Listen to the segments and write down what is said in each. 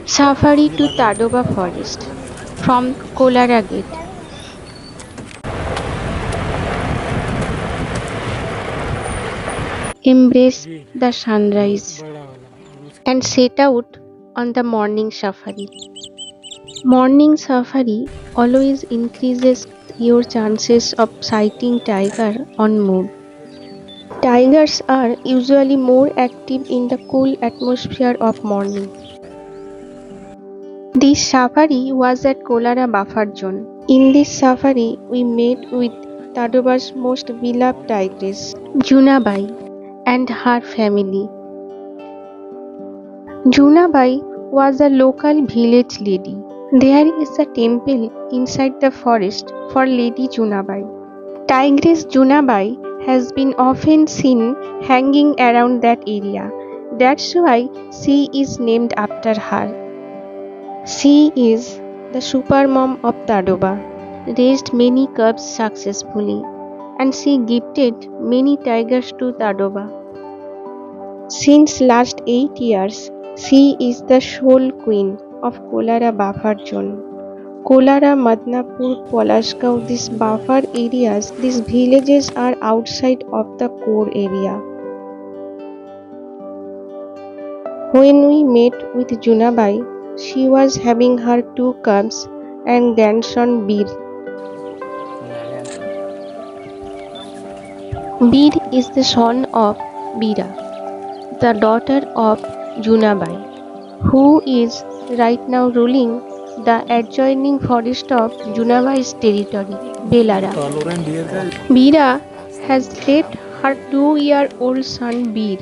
Safari to Tadoba Forest from Kolara Gate. Embrace the sunrise and set out on the morning safari. Morning safari always increases your chances of sighting tiger on move. Tigers are usually more active in the cool atmosphere of morning. This safari was at Kolara buffer zone. In this safari, we met with Tadoba's most beloved tigress, Junabai, and her family. Junabai was a local village lady. There is a temple inside the forest for Lady Junabai. Tigress Junabai has been often seen hanging around that area. That's why she is named after her. She is the supermom of Tadoba, raised many cubs successfully, and she gifted many tigers to Tadoba. Since last 8 years, she is the sole queen of Kolara buffer zone. Kolara.Madnapur, Palashgaon, these buffer areas, these villages are outside of the core area. When we met with Junabai, she was having her 2 cubs and grandson Bir. Bir is the son of Bira, the daughter of Junabai, who is right now ruling the adjoining forest of Junabai's territory, Belara. Bira has left her 2-year-old son Bir,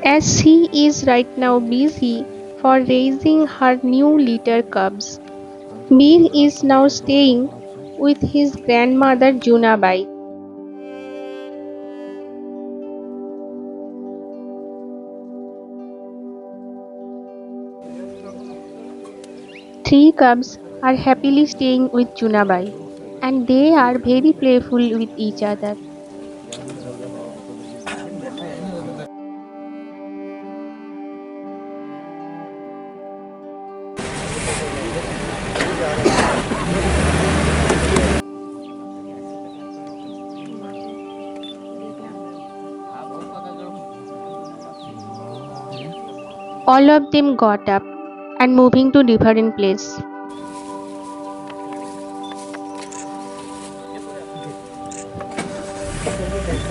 as she is right now busy for raising her new litter cubs. Bir is now staying with his grandmother Junabai. Three cubs are happily staying with Junabai, and they are very playful with each other. All of them got up and moving to different place.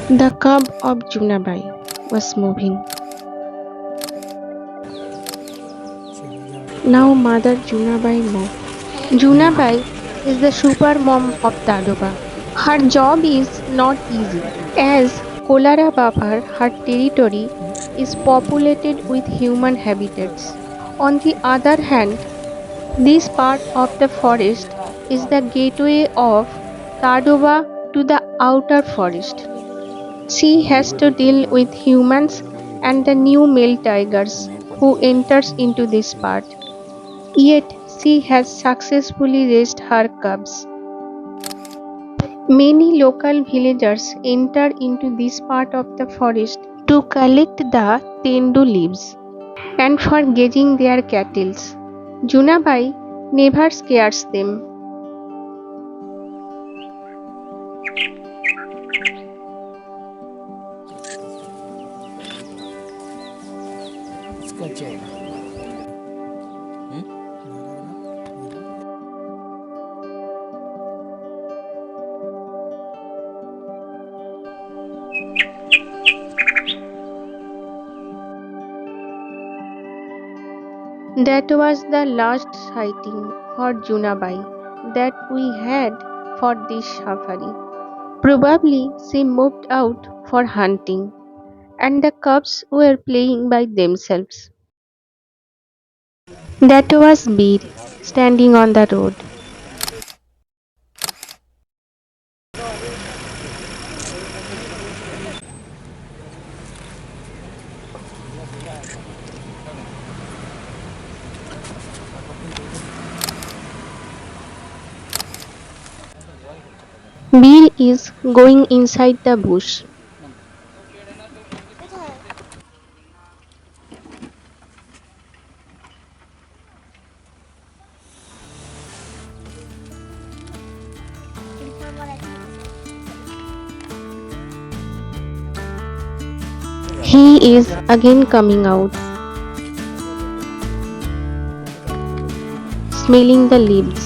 The cub of Junabai was moving. Now Mother Junabai moved. Junabai is the super mom of Tadoba. Her job is not easy, as Kolara buffer, her territory, is populated with human habitats. On the other hand, this part of the forest is the gateway of Tadoba to the outer forest. She has to deal with humans and the new male tigers who enters into this part. Yet she has successfully raised her cubs. Many local villagers enter into this part of the forest to collect the tendu leaves and for grazing their cattle. Junabai never scares them. That was the last sighting for Junabai that we had for this safari. Probably she moved out for hunting, and the cubs were playing by themselves. That was Bir standing on the road. Bir is going inside the bush. He is again coming out, smelling the leaves,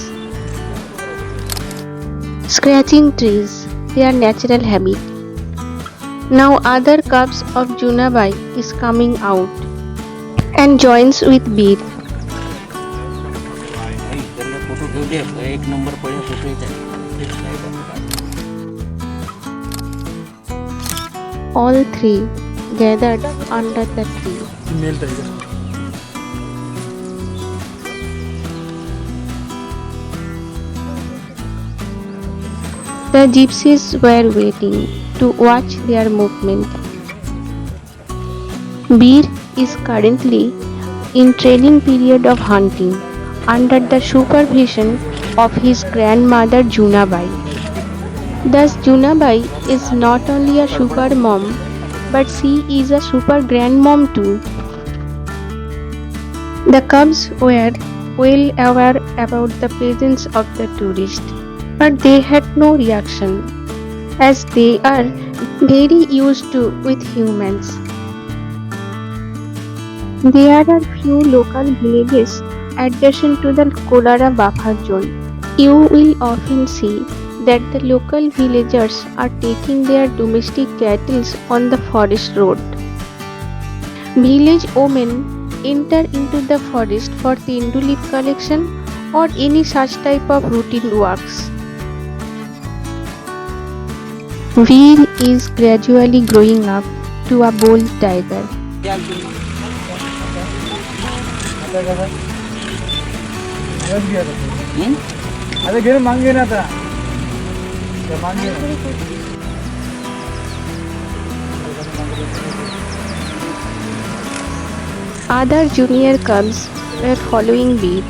scratching trees, their natural habit. Now other cubs of Junabai is coming out and joins with Beer. All three gathered under the tree. Male tiger. The gypsies were waiting to watch their movement. Beer is currently in training period of hunting under the supervision of his grandmother Junabai. Thus Junabai is not only a super mom but she is a super grandmom too. The cubs were well aware about the presence of the tourist, but they had no reaction as they are very used to with humans. There are few local villages adjacent to the Kolara buffer zone. You will often see that the local villagers are taking their domestic cattle on the forest road. Village women enter into the forest for tendu leaf collection or any such type of routine works. Veer is gradually growing up to a bold tiger. Other junior cubs were following Beer.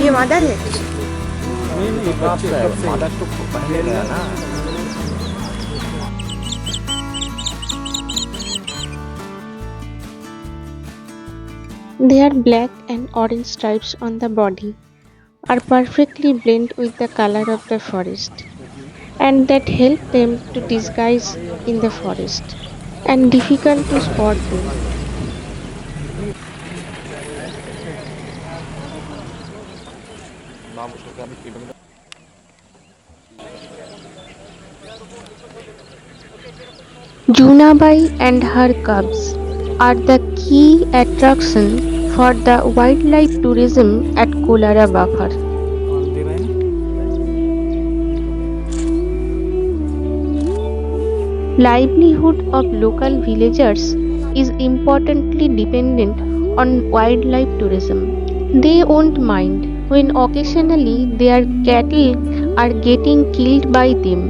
ये mother है Their black and orange stripes on the body are perfectly blend with the color of the forest, and that help them to disguise in the forest and difficult to spot them. Junabai and her cubs are the key attraction for the wildlife tourism at Kolara Buffer. Livelihood of local villagers is importantly dependent on wildlife tourism. They won't mind when occasionally their cattle are getting killed by them,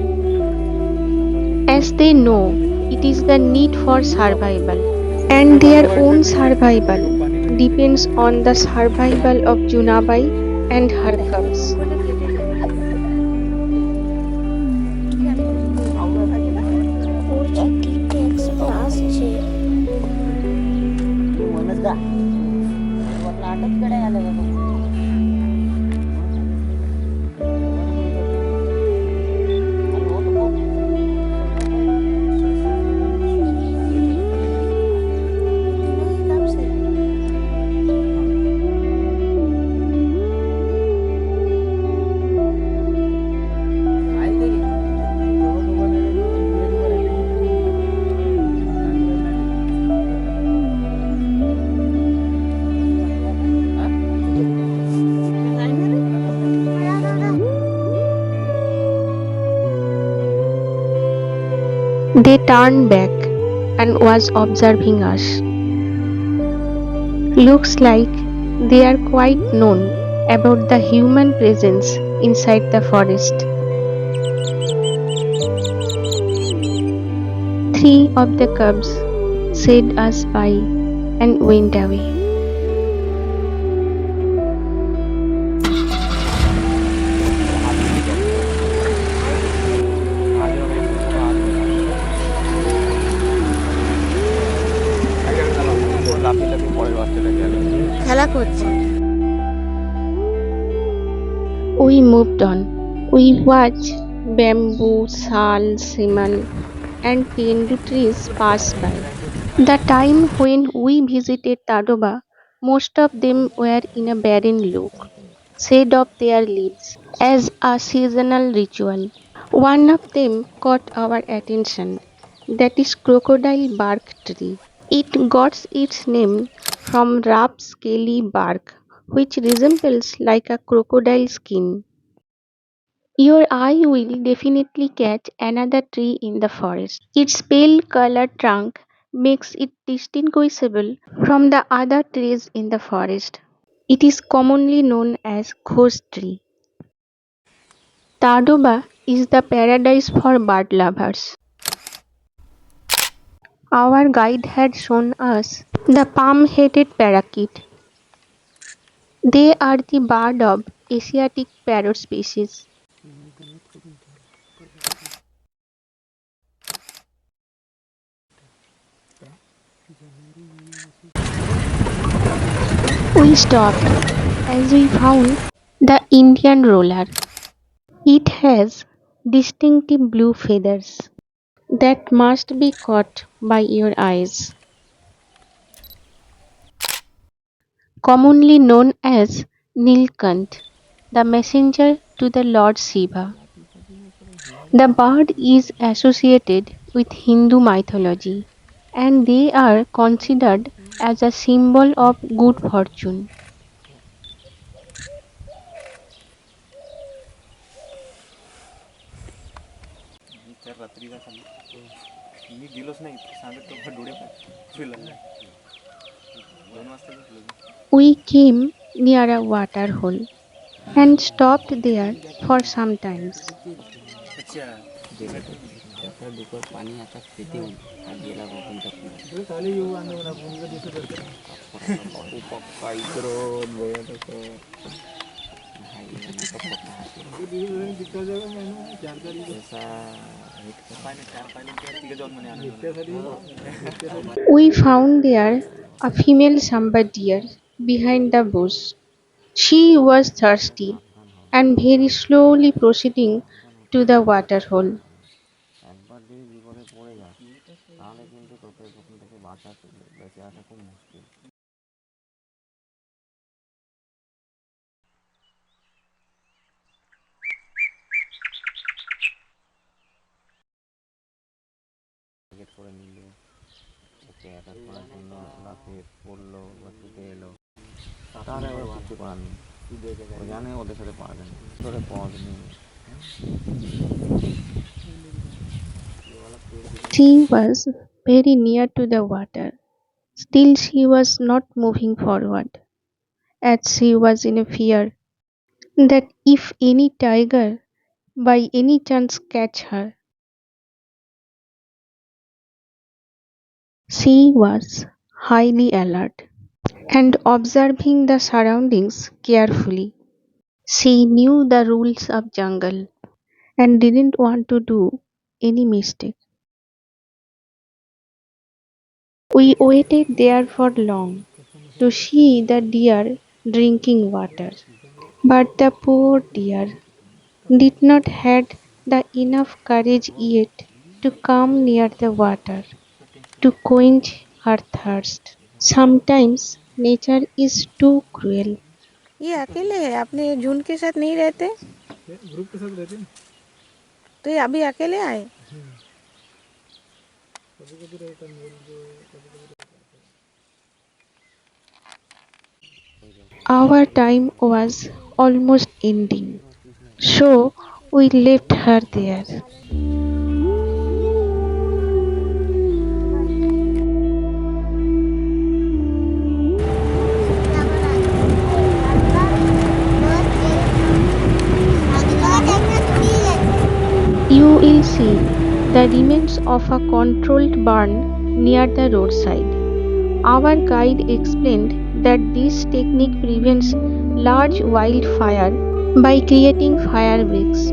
as they know it is the need for survival, and their own survival depends on the survival of Junabai and her cubs. They turned back and was observing us. Looks like they are quite known about the human presence inside the forest. Three of the cubs said us bye and went away. খেলা করছে We moved on. We watched Bamboo, sal, simon, and tendu trees pass by. The time when we visited Tadoba, most of them were in a barren look, shed of their leaves as a seasonal ritual. One of them caught our attention, that is crocodile bark tree. It got its name from rough scaly bark which resembles like a crocodile skin. Your eye will definitely catch another tree in the forest. Its pale colored trunk makes it distinguishable from the other trees in the forest. It is commonly known as ghost tree. Tadoba is the paradise for bird lovers. Our guide had shown us the palm-headed parakeet. They are the bird of Asiatic parrot species. We stopped as we found the Indian roller. It has distinctive blue feathers that must be caught by your eyes, commonly known as neelkanth, the messenger to the Lord Shiva. The bird is associated with Hindu mythology and they are considered as a symbol of good fortune. We came near a water hole and stopped there for some times. We found there a female sambar deer behind the bush. She was thirsty and very slowly proceeding to the water hole. She was very near to the water. Still, she was not moving forward, as she was in fear that if any tiger by any chance catch her, she was highly alert and observing the surroundings carefully. She knew the rules of jungle and didn't want to do any mistake. We waited there for long to see the deer drinking water, but the poor deer did not had the enough courage yet to come near the water to quench her thirst. Sometimes nature is too cruel. ये अकेले है, अपने झुंड के साथ नहीं रहते? तो ये अभी अकेले आए? Our time was almost ending, so we left her there. You will see the remains of a controlled burn near the roadside. Our guide explained that this technique prevents large wildfire by creating fire breaks.